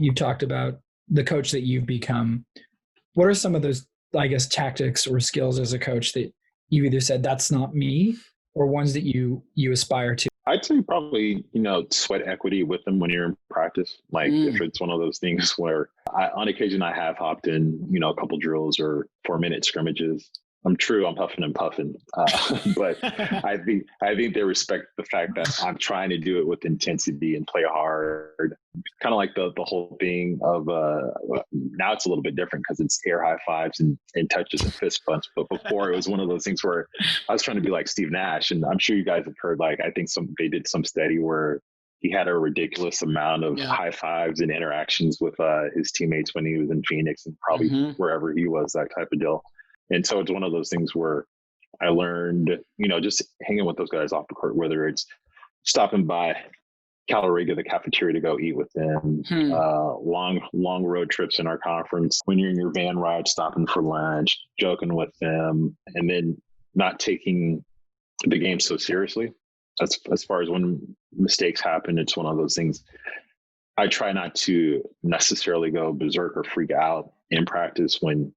you've talked about the coach that you've become. What are some of those, I guess, tactics or skills as a coach that you either said that's not me, or ones that you aspire to? I'd say probably, sweat equity with them when you're in practice. Like if it's one of those things where on occasion I have hopped in, a couple drills or 4-minute scrimmages. I'm huffing and puffing, but I think they respect the fact that I'm trying to do it with intensity and play hard. Kind of like the whole thing of now it's a little bit different because it's air high fives and touches and fist bumps. But before it was one of those things where I was trying to be like Steve Nash, and I'm sure you guys have heard. Like I think they did some study where he had a ridiculous amount of high fives and interactions with his teammates when he was in Phoenix and probably wherever he was, that type of deal. And so it's one of those things where I learned, just hanging with those guys off the court, whether it's stopping by Caloriga, the cafeteria, to go eat with them, long road trips in our conference, when you're in your van ride, stopping for lunch, joking with them, and then not taking the game so seriously. As far as when mistakes happen, it's one of those things. I try not to necessarily go berserk or freak out in practice when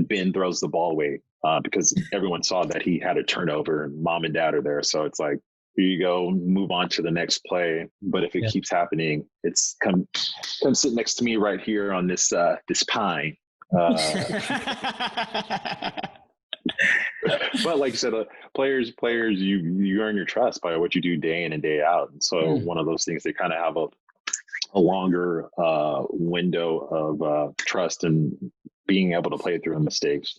Ben throws the ball away, because everyone saw that he had a turnover and mom and dad are there. So it's like, here you go, move on to the next play. But if it keeps happening, it's come sit next to me right here on this pine. But like I said, players, you earn your trust by what you do day in and day out. And so one of those things, they kind of have a longer window of trust and being able to play through mistakes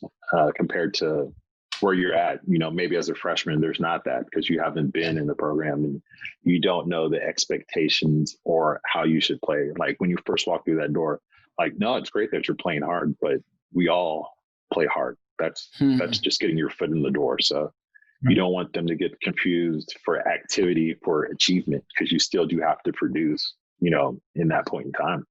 compared to where you're at. Maybe as a freshman, there's not that because you haven't been in the program and you don't know the expectations or how you should play. Like when you first walk through that door, like, no, it's great that you're playing hard, but we all play hard. That's just getting your foot in the door. So you don't want them to get confused for activity for achievement, because you still do have to produce, in that point in time.